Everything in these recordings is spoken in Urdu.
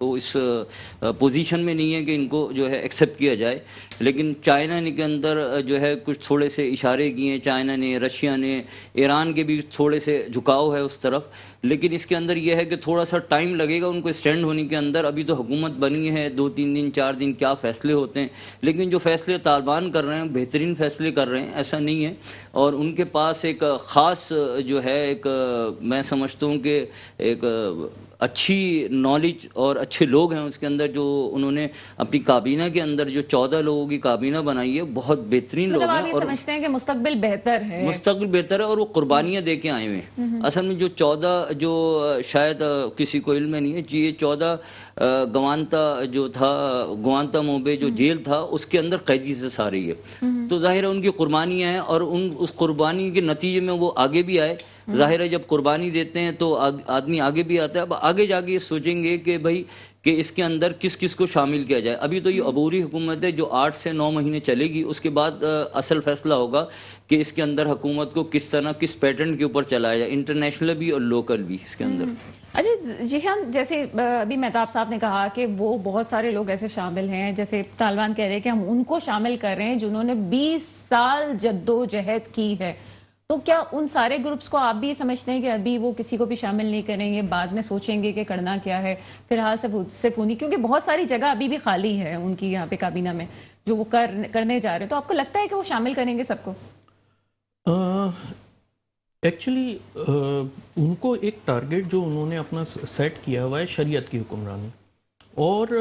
وہ اس پوزیشن میں نہیں ہے کہ ان کو جو ہے ایکسیپٹ کیا جائے. لیکن چائنا نے کے اندر جو ہے کچھ تھوڑے سے اشارے کیے ہیں, چائنا نے, رشیا نے, ایران کے بھی تھوڑے سے جھکاؤ ہے اس طرف. لیکن اس کے اندر یہ ہے کہ تھوڑا سا ٹائم لگے گا ان کو اسٹینڈ ہونے کے اندر. ابھی تو حکومت بنی ہے, 2-3 دن 4 دن کیا فیصلے ہوتے ہیں, لیکن جو فیصلے طالبان کر رہے ہیں بہترین فیصلے کر رہے ہیں, ایسا نہیں ہے. اور ان کے پاس ایک خاص جو ہے ایک میں سمجھتا ہوں کہ ایک اچھی نالج اور اچھے لوگ ہیں اس کے اندر, جو انہوں نے اپنی کابینہ کے اندر جو 14 لوگوں کی کابینہ بنائی ہے, بہت بہترین لوگ مطلب ہیں. آپ یہ اور سمجھتے ہیں کہ مستقبل بہتر ہے, مستقبل بہتر ہے, اور وہ قربانیاں دے کے آئے ہوئے ہیں. اصل میں جو 14 جو شاید کسی کو علم میں نہیں ہے, یہ 14 گوانتانامو بے جو جیل تھا اس کے اندر قیدی سے ساری ہے. تو ظاہر ہے ان کی قربانیاں ہیں, اور اس قربانی کے نتیجے میں وہ آگے بھی آئے. ظاہر ہے جب قربانی دیتے ہیں تو آدمی آگے بھی آتا ہے. اب آگے جا کے یہ سوچیں گے کہ بھائی کہ اس کے اندر کس کس کو شامل کیا جائے. ابھی تو یہ عبوری حکومت ہے جو 8 سے 9 مہینے چلے گی. اس کے بعد اصل فیصلہ ہوگا کہ اس کے اندر حکومت کو کس طرح کس پیٹرن کے اوپر چلایا جائے, انٹرنیشنل بھی اور لوکل بھی اس کے اندر. اچھا جیشان, جیسے ابھی مہتاب صاحب نے کہا کہ وہ بہت سارے لوگ ایسے شامل ہیں, جیسے طالبان کہہ رہے ہیں کہ ہم ان کو شامل کر رہے ہیں جنہوں نے 20 سال جدوجہد کی ہے. تو کیا ان سارے گروپس کو آپ بھی سمجھتے ہیں کہ ابھی وہ کسی کو بھی شامل نہیں کریں گے, بعد میں سوچیں گے کہ کرنا کیا ہے, فی الحال صرف انہیں, کیونکہ بہت ساری جگہ ابھی بھی خالی ہے ان کی یہاں پہ کابینہ میں جو وہ کرنے جا رہے ہیں. تو آپ کو لگتا ہے کہ وہ شامل کریں گے سب کو؟ ایکچولی ان کو ایک ٹارگٹ جو انہوں نے اپنا سیٹ کیا ہوا ہے شریعت کی حکمرانی, اور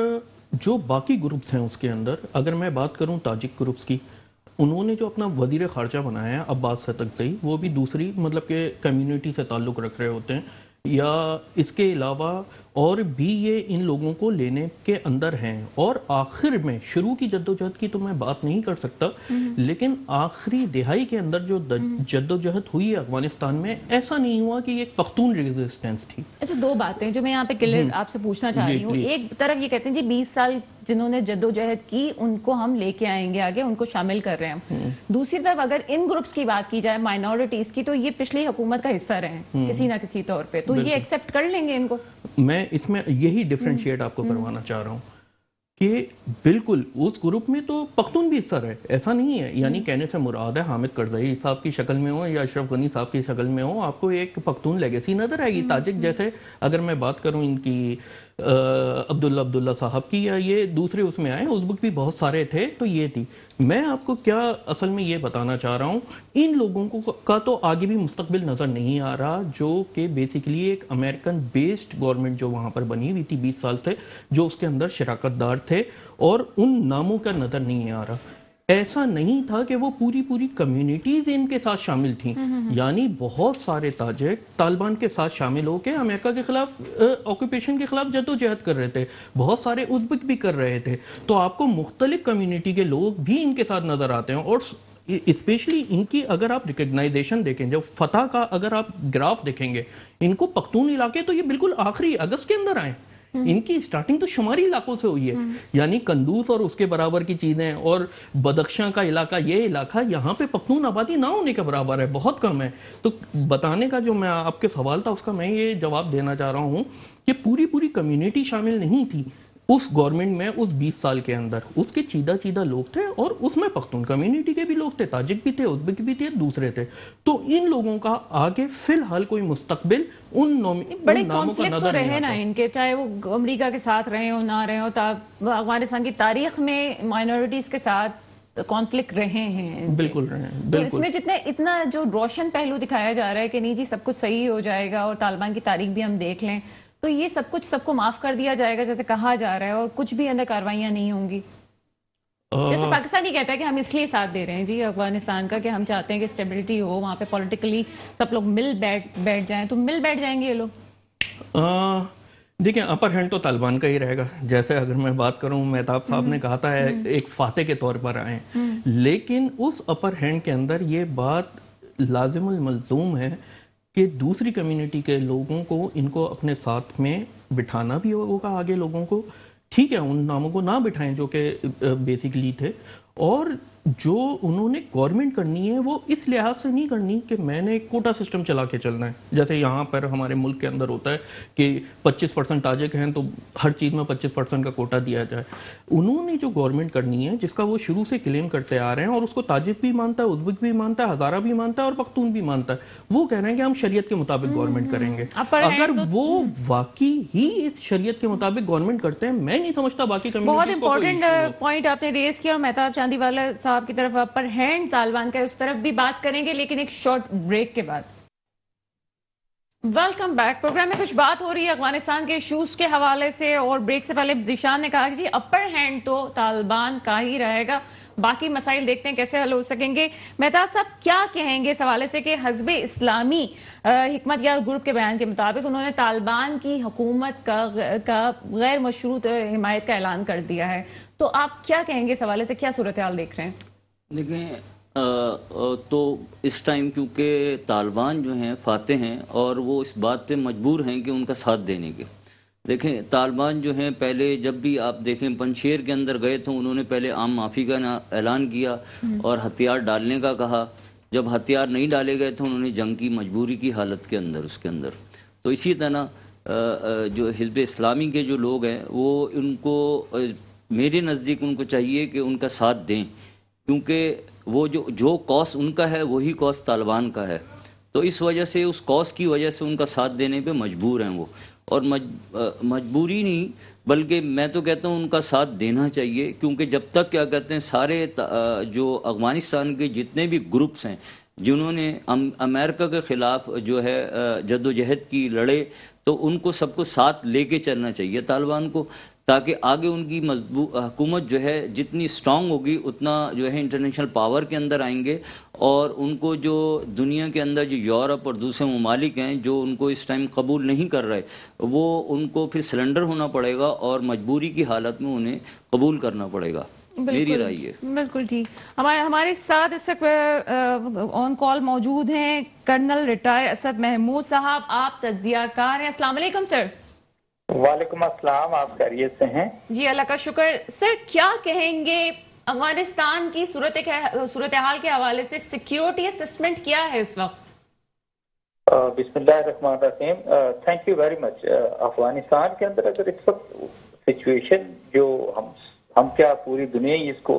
جو باقی گروپس ہیں اس کے اندر, اگر میں بات کروں تاجک گروپس کی, انہوں نے جو اپنا وزیر خارجہ بنایا ہے عباس ستکزئی, وہ بھی دوسری مطلب کہ کمیونٹی سے تعلق رکھ رہے ہوتے ہیں, یا اس کے علاوہ اور بھی یہ ان لوگوں کو لینے کے اندر ہیں. اور آخر میں شروع کی جدوجہد کی تو میں بات نہیں کر سکتا, لیکن آخری دہائی کے اندر جو جدوجہد ہوئی ہے افغانستان میں, ایسا نہیں ہوا کہ یہ ایک پختون ریزسٹنس تھی. اچھا, 2 باتیں جو میں یہاں پہ کلیئر آپ سے پوچھنا چاہ رہی ہوں. ایک طرف یہ کہتے ہیں جی 20 سال جنہوں نے جدوجہد کی ان کو ہم لے کے آئیں گے آگے, ان کو شامل کر رہے ہیں. دوسری طرف اگر ان گروپس کی بات کی جائے, مائنورٹیز کی, تو یہ پچھلی حکومت کا حصہ رہے ہیں کسی نہ کسی طور پہ, تو یہ ایکسیپٹ کر لیں گے ان کو. میں اس میں یہی ڈفرینشیٹ آپ کو کروانا چاہ رہا ہوں کہ بالکل اس گروپ میں تو پختون بھی حصہ رہے, ایسا نہیں ہے. یعنی کہنے سے مراد ہے حامد کرزئی صاحب کی شکل میں ہو یا اشرف غنی صاحب کی شکل میں ہو, آپ کو ایک پختون لیگیسی نظر آئے گی. تاجک جیسے اگر میں بات کروں ان کی عبداللہ صاحب کی, یا یہ دوسرے اس میں آئے, ازبک بھی بہت سارے تھے, تو یہ تھی. میں آپ کو کیا اصل میں یہ بتانا چاہ رہا ہوں, ان لوگوں کا تو آگے بھی مستقبل نظر نہیں آ رہا, جو کہ بیسیکلی ایک امریکن بیسڈ گورنمنٹ جو وہاں پر بنی ہوئی تھی 20 سال سے, جو اس کے اندر شراکت دار تھے, اور ان ناموں کا نظر نہیں آ رہا. ایسا نہیں تھا کہ وہ پوری کمیونٹیز ان کے ساتھ شامل تھیں. یعنی بہت سارے تاجک طالبان کے ساتھ شامل ہو کے امریکہ کے خلاف آکوپیشن کے خلاف جدوجہد کر رہے تھے, بہت سارے ازبک بھی کر رہے تھے. تو آپ کو مختلف کمیونٹی کے لوگ بھی ان کے ساتھ نظر آتے ہیں. اور اسپیشلی ان کی اگر آپ ریکگنائزیشن دیکھیں, جو فتح کا اگر آپ گراف دیکھیں گے, ان کو پختون علاقے تو یہ بالکل آخری اگست کے اندر آئے, ان کی سٹارٹنگ تو شمالی علاقوں سے ہوئی ہے. یعنی قندوز اور اس کے برابر کی چیزیں, اور بدخشاں کا علاقہ, یہ علاقہ یہاں پہ پختون آبادی نہ ہونے کے برابر ہے, بہت کم ہے. تو بتانے کا جو میں آپ کے سوال تھا اس کا میں یہ جواب دینا چاہ رہا ہوں کہ پوری کمیونٹی شامل نہیں تھی اس گورنمنٹ میں اس 20 سال کے اندر. اس کے چیدہ لوگ تھے, اور اس میں پختون کمیونٹی کے بھی لوگ تھے, تاجک بھی تھے, ازبک بھی تھے, دوسرے تھے. تو ان لوگوں کا آگے فی الحال کوئی مستقبل ان بڑے ناموں کا کانفلکٹ تو نظر رہے نہیں نا آتا. ان کے, چاہے وہ امریکہ کے ساتھ رہے ہو نہ رہے ہو. افغانستان کی تاریخ میں مائنورٹیز کے ساتھ کانفلکٹ رہے ہیں, بالکل رہے ہیں. تو اس میں اتنا جو روشن پہلو دکھایا جا رہا ہے کہ نہیں جی سب کچھ صحیح ہو جائے گا, اور طالبان کی تاریخ بھی ہم دیکھ لیں, تو یہ سب کچھ سب کو معاف کر دیا جائے گا جیسے کہا جا رہا ہے, اور کچھ بھی اندر کاروائیاں نہیں ہوں گی. جیسے پاکستان ہی کہتا ہے کہ ہم اس لیے ساتھ دے رہے ہیں جی افغانستان کا کہ ہم چاہتے ہیں کہ اسٹیبلٹی ہو وہاں پہ, پولیٹیکلی سب لوگ مل بیٹھ جائیں, تو مل بیٹھ جائیں گے یہ لوگ. دیکھیں, اپر ہینڈ تو طالبان کا ہی رہے گا. جیسے اگر میں بات کروں, مہتاب صاحب نے کہا تھا ایک فاتح کے طور پر آئے, لیکن اس اپر ہینڈ کے اندر یہ بات لازم الملزوم ہے کہ دوسری کمیونٹی کے لوگوں کو ان کو اپنے ساتھ میں بٹھانا بھی ہوگا. آگے لوگوں کو ٹھیک ہے ان ناموں کو نہ بٹھائیں جو کہ بیسیکلی تھے, اور جو انہوں نے گورنمنٹ کرنی ہے وہ اس لحاظ سے نہیں کرنی کہ میں نے ایک کوٹا سسٹم چلا کے چلنا ہے، جیسے یہاں پر ہمارے ملک کے اندر ہوتا ہے کہ 25% تاجک ہیں تو ہر چیز میں 25% کا کوٹا دیا جائے. انہوں نے جو گورنمنٹ کرنی ہے جس کا وہ شروع سے کلیم کرتے آ رہے ہیں، اور اس کو تاجک بھی مانتا ہے، ازبک بھی مانتا ہے، ہزارہ بھی مانتا ہے اور پختون بھی مانتا ہے، وہ کہہ رہے ہیں کہ ہم شریعت کے مطابق گورنمنٹ کریں گے. اگر وہ واقعی ہی اس شریعت کے مطابق گورنمنٹ کرتے ہیں، میں نہیں سمجھتا باقی بہت کمیونٹیز کو کوئی ایشو امپورٹنٹ پوائنٹ آپ نے ریز کیا، اور مہتاب چاندی والا صاحب کی طرف اپر ہینڈ طالبان کا اس طرف بھی بات کریں گے، لیکن ایک شارٹ بریک کے بعد. Welcome back. پروگرام میں کچھ بات ہو رہی ہے افغانستان کے ایشوز کے حوالے سے، اور بریک سے پہلے ذیشان نے کہا کہ جی اپر ہینڈ تو طالبان کا ہی رہے گا، باقی مسائل دیکھتے ہیں کیسے حل ہو سکیں گے. مہتاب صاحب کیا کہیں گے اس حوالے سے کہ حزب اسلامی حکمت یار گروپ کے بیان کے مطابق انہوں نے طالبان کی حکومت کا غیر مشروط حمایت کا اعلان کر دیا ہے، تو آپ کیا کہیں گے اس حوالے سے، کیا صورتحال دیکھ رہے ہیں؟ دیکھیں تو اس ٹائم کیونکہ طالبان جو ہیں فاتح ہیں اور وہ اس بات پہ مجبور ہیں کہ ان کا ساتھ دینے کے. دیکھیں طالبان جو ہیں پہلے جب بھی آپ دیکھیں پنشیر کے اندر گئے تو انہوں نے پہلے عام معافی کا اعلان کیا اور ہتھیار ڈالنے کا کہا. جب ہتھیار نہیں ڈالے گئے تو انہوں نے جنگ کی مجبوری کی حالت کے اندر اس کے اندر. تو اسی طرح جو حزب اسلامی کے جو لوگ ہیں وہ ان کو میرے نزدیک ان کو چاہیے کہ ان کا ساتھ دیں، کیونکہ وہ جو کاز ان کا ہے وہی کاز طالبان کا ہے. تو اس وجہ سے اس کاز کی وجہ سے ان کا ساتھ دینے پہ مجبور ہیں وہ، اور مجبوری نہیں بلکہ میں تو کہتا ہوں ان کا ساتھ دینا چاہیے، کیونکہ جب تک کیا کہتے ہیں سارے جو افغانستان کے جتنے بھی گروپس ہیں جنہوں نے امریکہ کے خلاف جو ہے جدوجہد کی لڑے، تو ان کو سب کو ساتھ لے کے چلنا چاہیے طالبان کو، تاکہ آگے ان کی حکومت جو ہے جتنی سٹرونگ ہوگی اتنا جو ہے انٹرنیشنل پاور کے اندر آئیں گے، اور ان کو جو دنیا کے اندر جو یورپ اور دوسرے ممالک ہیں جو ان کو اس ٹائم قبول نہیں کر رہے، وہ ان کو پھر سرنڈر ہونا پڑے گا اور مجبوری کی حالت میں انہیں قبول کرنا پڑے گا. میری رائے ہے. بالکل ٹھیک. ہمارے ساتھ اس وقت آن کال موجود ہیں کرنل ریٹائر اسد محمود صاحب، آپ تجزیہ کار ہیں. السلام علیکم سر. وعلیکم السلام، آپ خیریت سے ہیں؟ جی اللہ کا شکر. سر کیا کہیں گے افغانستان کی صورتحال کے حوالے سے، سیکیورٹی اسسمنٹ کیا ہے اس وقت؟ بسم اللہ الرحمن الرحیم. Thank you very much. Afghanistan کے اندر اگر اس وقت سچویشن جو ہم کیا پوری دنیا ہی اس کو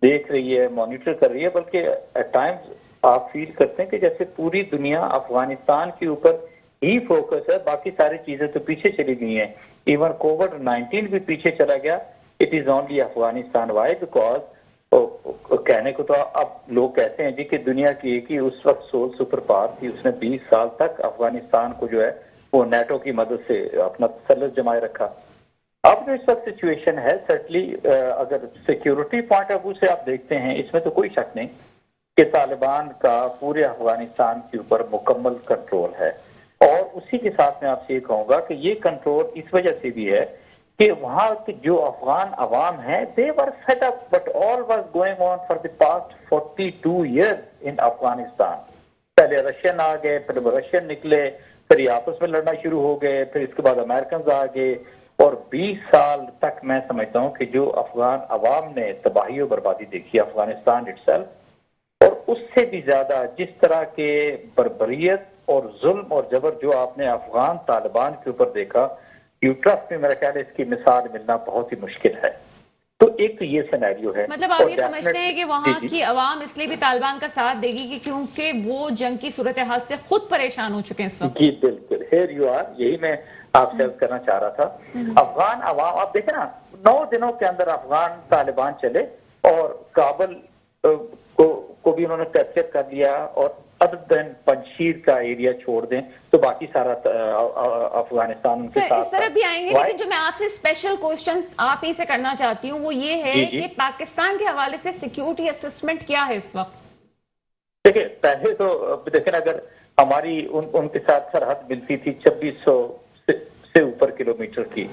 دیکھ رہی ہے، مانیٹر کر رہی ہے، بلکہ ایٹ ٹائمز آپ فیل کرتے ہیں کہ جیسے پوری دنیا افغانستان کے اوپر ہی فوکس ہے، باقی ساری چیزیں تو پیچھے چلی گئی ہیں. ایون کووڈ-19 بھی پیچھے چلا گیا. It is only Afghanistan. Why? Because کہنے کو تو اب لوگ کہتے ہیں جی کہ دنیا کی ایک ہی اس وقت سول سپر پاور تھی، اس نے 20 سال تک افغانستان کو جو ہے وہ نیٹو کی مدد سے اپنا تسلط جمائے رکھا. اب جو اس وقت سچویشن ہے سرٹلی اگر سیکیورٹی پوائنٹ آف ویو سے آپ دیکھتے ہیں، اس میں تو کوئی شک نہیں کہ طالبان کا پورے افغانستان کے اوپر مکمل کنٹرول ہے. اور اسی کے ساتھ میں آپ سے یہ کہوں گا کہ یہ کنٹرول اس وجہ سے بھی ہے کہ وہاں کے جو افغان عوام ہیں they were fed up but all was going on for the past 42 years in Afghanistan. پہلے رشین آ گئے، پھر رشین نکلے، پھر یہ آپس میں لڑنا شروع ہو گئے، پھر اس کے بعد امریکنز آ گئے، اور 20 سال تک میں سمجھتا ہوں کہ جو افغان عوام نے تباہی و بربادی دیکھی افغانستان اٹ سیلف، اور اس سے بھی زیادہ جس طرح کے بربریت اور ظلم اور جبر جو آپ نے افغان طالبان کے اوپر دیکھا، ٹرسٹ میں میرا خیال ہے اس کی مثال ملنا بہت ہی مشکل ہے. تو ایک تو یہ سینیریو ہے. مطلب آپ یہ سمجھتے ہیں کہ وہاں کی عوام اس لیے بھی طالبان کا ساتھ دے گی کہ کیونکہ وہ جنگ کی صورتحال سے خود پریشان ہو چکے ہیں اس وقت؟ جی بالکل، ہیئر یو آر. یہی میں آپ سے عرض کرنا چاہ رہا تھا. افغان عوام آپ دیکھیں نا، 9 دنوں کے اندر افغان طالبان چلے اور کابل کو بھی انہوں نے کیپچر کر لیا، اور ادر دین پنشیر کا ایریا چھوڑ دیں تو باقی سارا افغانستان ان کے ساتھ. اس طرح بھی آئیں گے، لیکن جو میں آپ سے اسپیشل کوشچن آپ ہی سے کرنا چاہتی ہوں وہ یہ ہے کہ پاکستان کے حوالے سے سیکیورٹی اسسمنٹ کیا ہے اس وقت؟ دیکھیں پہلے تو دیکھیں اگر ہماری ان کے ساتھ سرحد ملتی تھی 2600 سے اوپر کلومیٹر کی،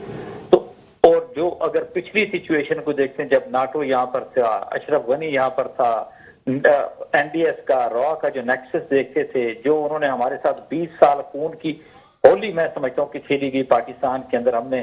تو اور جو اگر پچھلی سچویشن کو دیکھتے ہیں جب ناٹو یہاں پر تھا، اشرف غنی یہاں پر تھا، این ڈی ایس کا را کا جو نیکسس دیکھتے تھے، جو انہوں نے ہمارے ساتھ 20 سال خون کی ہولی میں سمجھتا ہوں کہ کھیلی گئی پاکستان کے اندر، ہم نے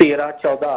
13-14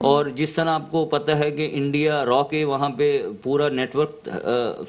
اور جس طرح آپ کو پتہ ہے کہ انڈیا را کے وہاں پہ پورا نیٹ ورک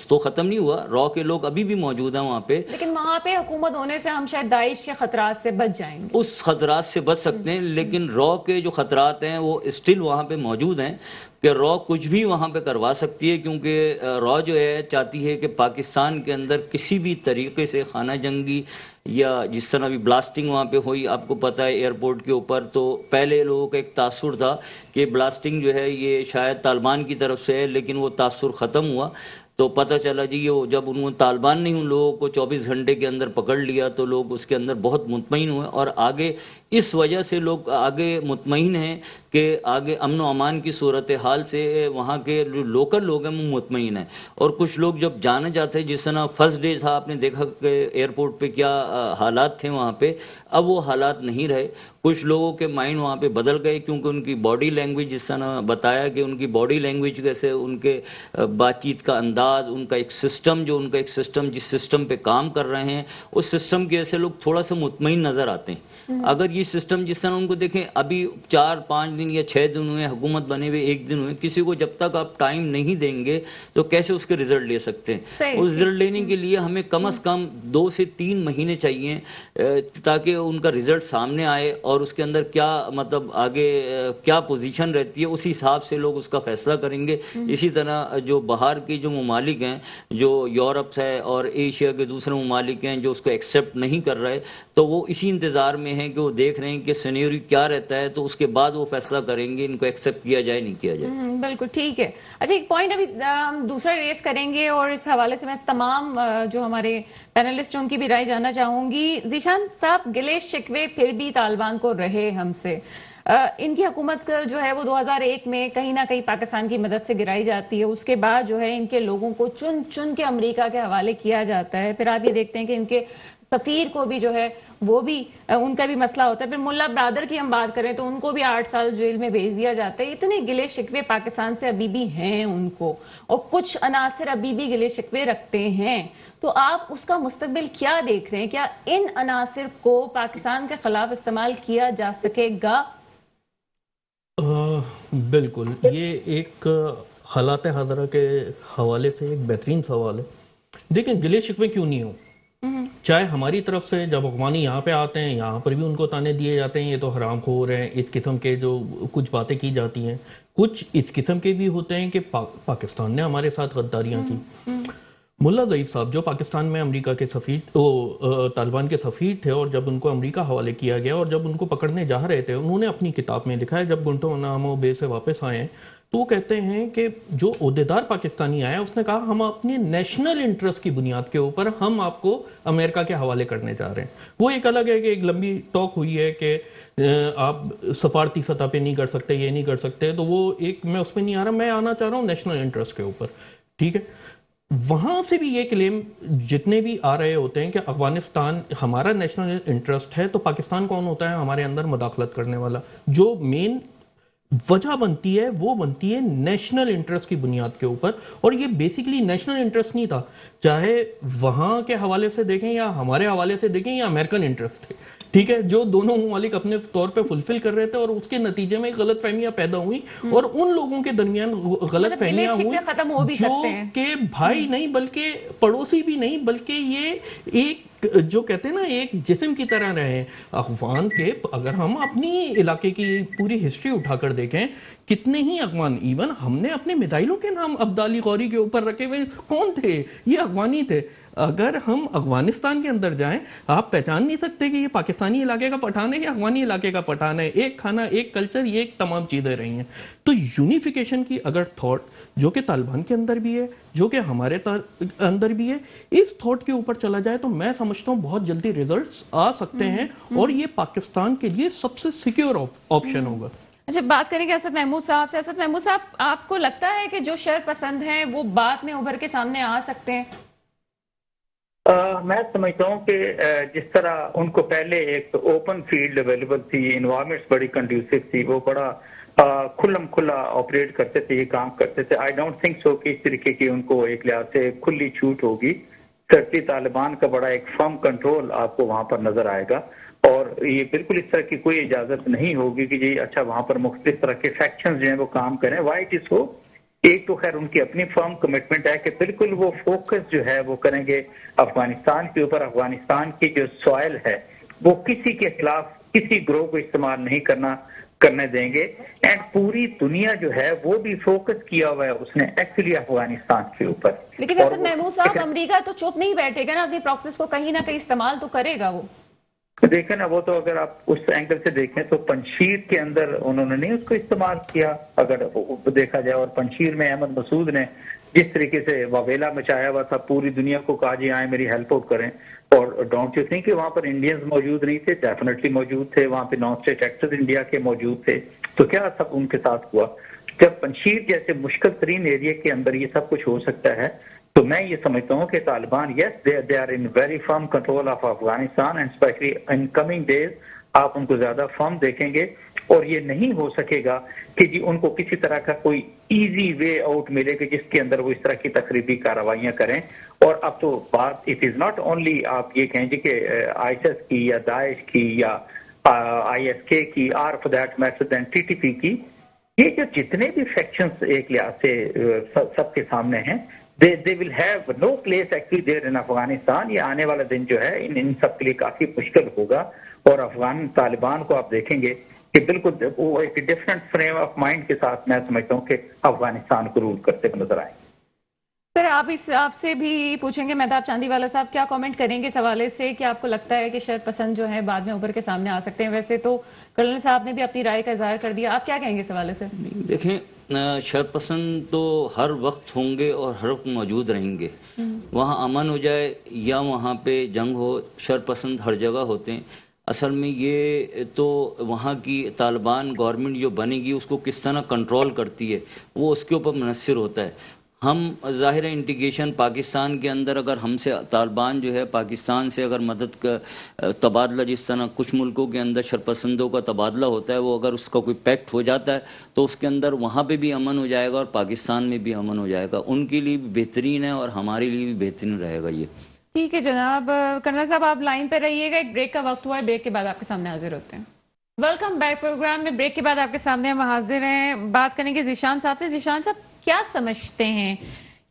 تو ختم نہیں ہوا, را کے لوگ ابھی بھی موجود ہیں وہاں پہ, لیکن وہاں پہ حکومت ہونے سے ہم شاید داعش کے خطرات سے بچ جائیں گے. اس خطرات سے بچ سکتے ہیں, لیکن را کے جو خطرات ہیں وہ اسٹل وہاں پہ موجود ہیں کہ را کچھ بھی وہاں پہ کروا سکتی ہے, کیونکہ را جو ہے چاہتی ہے کہ پاکستان کے اندر کسی بھی طریقے سے خانہ جنگی یا جس طرح بھی بلاسٹنگ وہاں پہ ہوئی, آپ کو پتہ ہے ایئرپورٹ کے اوپر, تو پہلے لوگوں کا ایک تاثر تھا کہ بلاسٹنگ جو ہے یہ شاید طالبان کی طرف سے ہے, لیکن وہ تاثر ختم ہوا. تو پتہ چلا جی یہ جب انہوں نے طالبان نے ان لوگوں کو 24 گھنٹے کے اندر پکڑ لیا تو لوگ اس کے اندر بہت مطمئن ہوئے, اور آگے اس وجہ سے لوگ آگے مطمئن ہیں کہ آگے امن و امان کی صورتحال سے وہاں کے جو لوکل لوگ ہیں وہ مطمئن ہیں. اور کچھ لوگ جب جانے جاتے ہیں, جس طرح فرسٹ ڈے تھا آپ نے دیکھا کہ ایئرپورٹ پہ کیا حالات تھے وہاں پہ, اب وہ حالات نہیں رہے. کچھ لوگوں کے مائنڈ وہاں پہ بدل گئے کیونکہ ان کی باڈی لینگویج, جس طرح بتایا کہ ان کی باڈی لینگویج کیسے, ان کے بات چیت کا انداز, ان کا ایک سسٹم, جو ان کا ایک سسٹم جس سسٹم پہ کام کر رہے ہیں اس سسٹم کی وجہ سے لوگ تھوڑا سا مطمئن نظر آتے ہیں. اگر یہ سسٹم جس طرح ان کو دیکھیں, ابھی 4-5 دن یا 6 دن ہوئے حکومت بنے ہوئے, 1 دن ہوئے, کسی کو جب تک آپ ٹائم نہیں دیں گے تو کیسے اس کے رزلٹ لے سکتے ہیں؟ اس رزلٹ لینے کے لیے ہمیں کم از کم 2 سے 3 مہینے چاہیے تاکہ ان کا رزلٹ سامنے آئے, اور اس کے اندر کیا مطلب آگے کیا پوزیشن رہتی ہے اسی حساب سے لوگ اس کا فیصلہ کریں گے. اسی طرح جو باہر کی جو ممالک ہیں, جو یورپ ہے اور ایشیا کے دوسرے ممالک ہیں جو اس کو ایکسیپٹ نہیں کر رہے, تو وہ اسی انتظار میں ہیں کہ وہ دیکھ رہے ہیں کہ سینیوری کیا رہتا ہے, تو اس کے بعد وہ فیصلہ کریں گے ان کو ایکسیپٹ کیا جائے نہیں کیا جائے. بالکل ٹھیک ہے. اچھا ایک پوائنٹ ابھی ہم دوسرا ریز کریں گے, اور اس حوالے سے میں تمام جو ہمارے پینلسٹ ان کی بھی رائے جاننا چاہوں گی. ذیشان صاحب, گلے شکوے پھر بھی طالبان کو رہے ہم سے. ان کی حکومت جو ہے وہ 2001 میں کہیں نہ کہیں پاکستان کی مدد سے گرائی جاتی ہے, اس کے بعد جو ہے ان کے لوگوں کو چن چن کے امریکہ کے حوالے کیا جاتا ہے. پھر آپ یہ دیکھتے ہیں کہ ان کے سفیر کو بھی جو ہے وہ بھی ان کا بھی مسئلہ ہوتا ہے. پھر ملا برادر کی ہم بات کریں تو ان کو بھی 8 سال جیل میں بھیج دیا جاتا ہے. اتنے گلے شکوے پاکستان سے ابھی بھی ہیں ان کو, اور کچھ عناصر ابھی بھی گلے شکوے رکھتے ہیں. تو آپ اس کا مستقبل کیا دیکھ رہے ہیں؟ کیا ان عناصر کو پاکستان کے خلاف استعمال کیا جا سکے گا؟ بالکل, یہ ایک حالات حاضرہ کے حوالے سے ایک بہترین سوال ہے. دیکھیں گلے شکوے کیوں نہیں ہوں, چاہے ہماری طرف سے جب افغانی یہاں پہ آتے ہیں یہاں پر بھی ان کو تانے دیے جاتے ہیں, یہ تو حرام خور ہیں, اس قسم کے جو کچھ باتیں کی جاتی ہیں. کچھ اس قسم کے بھی ہوتے ہیں کہ پاکستان نے ہمارے ساتھ غداریاں کی. ملا ضعیف صاحب جو پاکستان میں امریکہ کے سفیر, طالبان کے سفیر تھے, اور جب ان کو امریکہ حوالے کیا گیا اور جب ان کو پکڑنے جا رہے تھے, انہوں نے اپنی کتاب میں لکھا ہے, جب گنٹانامو بے سے واپس آئے ہیں تو وہ کہتے ہیں کہ جو عہدیدار پاکستانی آیا اس نے کہا ہم اپنے نیشنل انٹرسٹ کی بنیاد کے اوپر ہم آپ کو امریکہ کے حوالے کرنے جا رہے ہیں. وہ ایک الگ ہے کہ ایک لمبی ٹاک ہوئی ہے کہ آپ سفارتی سطح پہ نہیں کر سکتے, یہ نہیں کر سکتے, تو وہ ایک میں اس پہ نہیں آ رہا, میں آنا چاہ رہا ہوں نیشنل انٹرسٹ کے اوپر. ٹھیک ہے, وہاں سے بھی یہ کلیم جتنے بھی آ رہے ہوتے ہیں کہ افغانستان ہمارا نیشنل انٹرسٹ ہے, تو پاکستان کون ہوتا ہے ہمارے اندر مداخلت کرنے والا؟ جو مین وجہ بنتی ہے وہ بنتی ہے نیشنل انٹرسٹ کی بنیاد کے اوپر, اور یہ بیسیکلی نیشنل انٹرسٹ نہیں تھا, چاہے وہاں کے حوالے سے دیکھیں یا ہمارے حوالے سے دیکھیں, یا امریکن انٹرسٹ تھے. ٹھیک ہے, جو دونوں ممالک اپنے طور پہ فلفل کر رہے تھے, اور اس کے نتیجے میں غلط فہمیاں پیدا ہوئی, اور ان لوگوں کے درمیان غلط فہمیاں ہوئی جو کہ بھائی نہیں بلکہ پڑوسی بھی نہیں, بلکہ یہ ایک جو کہتے ہیں نا ایک جسم کی طرح رہے. افغان کے اگر ہم اپنی علاقے کی پوری ہسٹری اٹھا کر دیکھیں, کتنے ہی افغان, ایون ہم نے اپنے میزائلوں کے نام عبدالی غوری کے اوپر رکھے ہوئے, کون تھے؟ یہ افغانی تھے. اگر ہم افغانستان کے اندر جائیں, آپ پہچان نہیں سکتے کہ یہ پاکستانی علاقے کا پٹھان ہے یا افغانی علاقے کا پٹھان ہے. ایک کھانا, ایک کلچر, یہ ایک تمام چیزیں رہی ہیں. تو یونیفیکیشن کی اگر تھاٹ جو کہ طالبان کے اندر بھی ہے, جو کہ ہمارے اندر بھی ہے, اس تھاٹ کے اوپر چلا جائے تو میں سمجھتا ہوں بہت جلدی ریزلٹس آ سکتے ہیں, اور یہ پاکستان کے لیے سب سے سیکیور آپشن ہوگا. اچھا بات کریں گے اسد محمود صاحب سے. اسد محمود صاحب, آپ کو لگتا ہے کہ جو شر پسند ہیں وہ بعد میں ابھر کے سامنے آ سکتے ہیں؟ میں سمجھتا ہوں کہ جس طرح ان کو پہلے ایک اوپن فیلڈ اویلیبل تھی, انوائرمنٹس بڑی کنڈیوسو تھی, وہ بڑا کھلم کھلا آپریٹ کرتے تھے, یہ کام کرتے تھے. آئی ڈونٹ تھنک سو کہ اس طریقے کی ان کو ایک لحاظ سے کھلی چھوٹ ہوگی. سرچی طالبان کا بڑا ایک فرم کنٹرول آپ کو وہاں پر نظر آئے گا. اور یہ بالکل اس طرح کی کوئی اجازت نہیں ہوگی کہ جی اچھا وہاں پر مختلف طرح کے فیکشنز جو ہیں وہ کام کریں. وائی اٹ از سو, ایک تو خیر ان کی اپنی فرم کمٹمنٹ ہے کہ بالکل وہ فوکس جو ہے وہ کریں گے افغانستان کے اوپر. افغانستان کی جو سوائل ہے وہ کسی کے خلاف کسی گروہ کو استعمال نہیں کرنے دیں گے. اینڈ پوری دنیا جو ہے وہ بھی فوکس کیا ہوا ہے اس نے ایکچولی افغانستان کے اوپر. لیکن حسن محمود صاحب, امریکہ تو چپ نہیں بیٹھے گا نا, اپنی پراکسس کو کہیں نہ کہیں استعمال تو کرے گا. وہ دیکھیں نا, وہ تو اگر آپ اس اینگل سے دیکھیں تو پنشیر کے اندر انہوں نے نہیں اس کو استعمال کیا اگر دیکھا جائے. اور پنشیر میں احمد مسعود نے جس طریقے سے واویلا مچایا ہوا تھا, پوری دنیا کو کہا جی آئیں میری ہیلپ آؤٹ کریں. اور ڈونٹ یو تھنک کہ وہاں پر انڈینز موجود نہیں تھے؟ ڈیفینیٹلی موجود تھے. وہاں پہ نان اسٹیٹ ایکٹرز انڈیا کے موجود تھے. تو کیا سب ان کے ساتھ ہوا؟ جب پنشیر جیسے مشکل ترین ایریا کے اندر یہ سب کچھ ہو سکتا ہے, تو میں یہ سمجھتا ہوں کہ Taliban yes they are in very firm control of Afghanistan, and especially in coming days آپ ان کو زیادہ فرم دیکھیں گے. اور یہ نہیں ہو سکے گا کہ جی ان کو کسی طرح کا کوئی ایزی وے آؤٹ ملے کہ جس کے اندر وہ اس طرح کی تخریبی کارروائیاں کریں. اور اب تو بات اٹ از ناٹ اونلی آپ یہ کہیں جی کہ آئی ایس کی یا داعش کی یا آئی ایس کے کی or for that matter then T T P کی, یہ جو جتنے بھی فیکشنز ایک لحاظ سے سب کے سامنے ہیں, they will have no place actually there in Afghanistan. یہ آنے والا دن جو ہے ان سب کے لیے کافی مشکل ہوگا. اور افغان طالبان کو آپ دیکھیں گے کہ بالکل وہ ایک ڈفرینٹ فریم آف مائنڈ کے ساتھ میں سمجھتا ہوں کہ افغانستان کو رول کرتے ہوئے نظر آئیں. سر آپ سے بھی پوچھیں گے, مہتاب چاندی والا صاحب کیا کامنٹ کریں گے اس حوالے سے کہ آپ کو لگتا ہے کہ شر پسند جو ہے بعد میں ابھر کے سامنے آ سکتے ہیں؟ ویسے تو کرنل صاحب نے بھی اپنی رائے کا اظہار کر دیا, آپ کیا کہیں گے اس حوالے سے؟ دیکھیں, شر پسند تو ہر وقت ہوں گے اور ہر وقت موجود رہیں گے. وہاں امن ہو جائے یا وہاں پہ جنگ ہو, شر پسند ہر جگہ ہوتے ہیں. اصل میں یہ تو وہاں کی طالبان گورنمنٹ جو بنے گی اس کو کس طرح کنٹرول کرتی ہے وہ اس کے اوپر منحصر ہوتا ہے. ہم ظاہر انٹیگریشن پاکستان کے اندر اگر ہم سے طالبان جو ہے پاکستان سے اگر مدد کا تبادلہ, جس طرح کچھ ملکوں کے اندر شرپسندوں کا تبادلہ ہوتا ہے, وہ اگر اس کا کوئی پیکٹ ہو جاتا ہے تو اس کے اندر وہاں پہ بھی امن ہو جائے گا اور پاکستان میں بھی امن ہو جائے گا. ان کے لیے بھی بہترین ہے اور ہمارے لیے بھی بہترین رہے گا یہ. ٹھیک ہے جناب. کرنل صاحب آپ لائن پہ رہیے گا, ایک بریک کا وقت ہوا ہے, بریک کے بعد آپ کے سامنے حاضر ہوتے ہیں. ویلکم بیک پروگرام میں. بریک کے بعد آپ کے سامنے ہم حاضر ہیں. بات کریں گے ذیشان صاحب سے. ذیشان صاحب کیا سمجھتے ہیں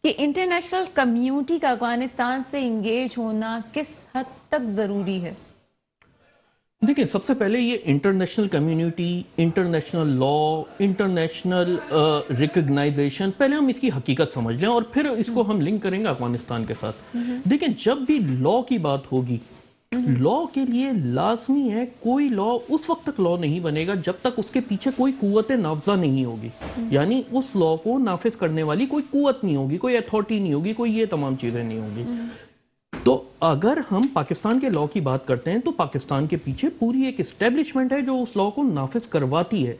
کہ انٹرنیشنل کمیونٹی کا افغانستان سے انگیج ہونا کس حد تک ضروری ہے؟ دیکھیں, سب سے پہلے یہ international community, international law, international recognization, پہلے ہم اس کی حقیقت سمجھ لیں اور پھر اس کو ہم لنک کریں گے افغانستان کے ساتھ. دیکھیں, جب بھی لا کی بات ہوگی, لا کے لیے لازمی ہے کوئی لا اس وقت تک لا نہیں بنے گا جب تک اس کے پیچھے کوئی قوت نافذہ نہیں ہوگی. یعنی اس لا کو نافذ کرنے والی کوئی قوت نہیں ہوگی, کوئی اتھارٹی نہیں ہوگی, کوئی یہ تمام چیزیں نہیں ہوگی. تو اگر ہم پاکستان کے لا کی بات کرتے ہیں تو پاکستان کے پیچھے پوری ایک اسٹیبلشمنٹ ہے جو اس لا کو نافذ کرواتی ہے.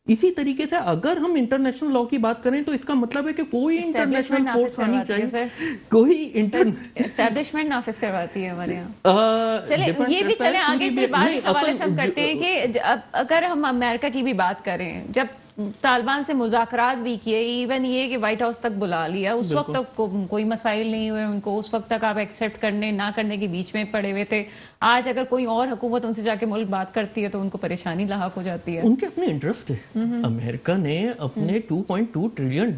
اسی طریقے سے اگر ہم انٹرنیشنل لا کی بات کریں تو اس کا مطلب ہے کہ کوئی انٹرنیشنل فورس آنی چاہیے, کوئی اسٹیبلشمنٹ نافذ کرواتی ہے ہمارے یہاں. چلے یہ بھی چلے آگے بھی بات اس حوالے سے ہم کرتے ہیں کہ اگر ہم امریکہ کی بھی بات کریں, جب طالبان سے مذاکرات بھی کیے, ایون یہ کہ وائٹ ہاؤس تک بلا لیا, اس وقت تک کوئی مسائل نہیں ہوئے ان کو, اس وقت تک آپ ایکسیپٹ کرنے نہ کرنے کے بیچ میں پڑے ہوئے تھے. آج اگر کوئی اور حکومت ان سے جا کے ملک بات کرتی ہے تو ان کو پریشانی لاحق ہو جاتی ہے. ان کے اپنے انٹرسٹ ہے. امریکہ نے اپنے $2.2 ٹریلین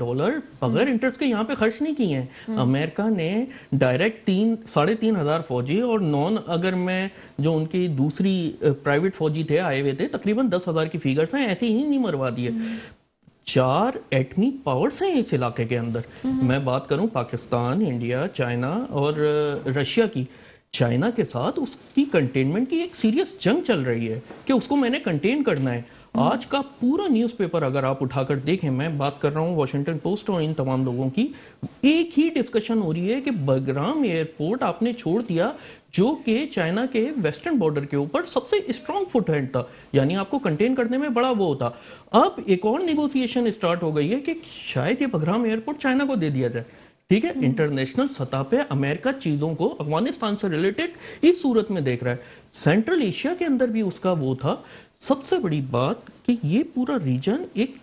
بغیر انٹرسٹ کے یہاں پہ خرچ نہیں کیے ہیں. امریکہ نے ڈائریکٹ 3,500 فوجی اور نان, اگر میں جو ان کی دوسری پرائیویٹ فوجی تھے آئے ہوئے تھے, تقریباً 10,000 کی فیگرز ہیں, ایسے ہی نہیں مروا دیے. 4 ایٹمی پاورز ہیں اس علاقے کے اندر. میں بات کروں پاکستان, انڈیا, چائنا اور رشیا کی. چائنا کے ساتھ اس کی کنٹینمنٹ کی ایک سیریس جنگ چل رہی ہے کہ اس کو میں نے کنٹین کرنا ہے. آج کا پورا نیوز پیپر اگر آپ اٹھا کر دیکھیں, میں بات کر رہا ہوں واشنگٹن پوسٹ اور ان تمام لوگوں کی, ایک ہی ڈسکشن ہو رہی ہے کہ بگرام ایئرپورٹ آپ نے چھوڑ دیا جو کہ چائنا کے ویسٹرن بارڈر کے اوپر سب سے اسٹرانگ فٹ ہینڈ تھا, یعنی آپ کو کنٹین کرنے میں بڑا وہ ہوتا. اب ایک اور نیگوسیشن اسٹارٹ ہو گئی ہے کہ شاید یہ بگرام ایئرپورٹ چائنا کو دے دیا جائے. ٹھیک ہے, انٹرنیشنل سطح پہ امریکہ چیزوں کو افغانستان سے ریلیٹڈ اس صورت میں دیکھ رہا ہے. سینٹرل ایشیا کے اندر بھی اس کا وہ تھا. سب سے بڑی بات کہ یہ پورا ریجن ایک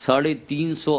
350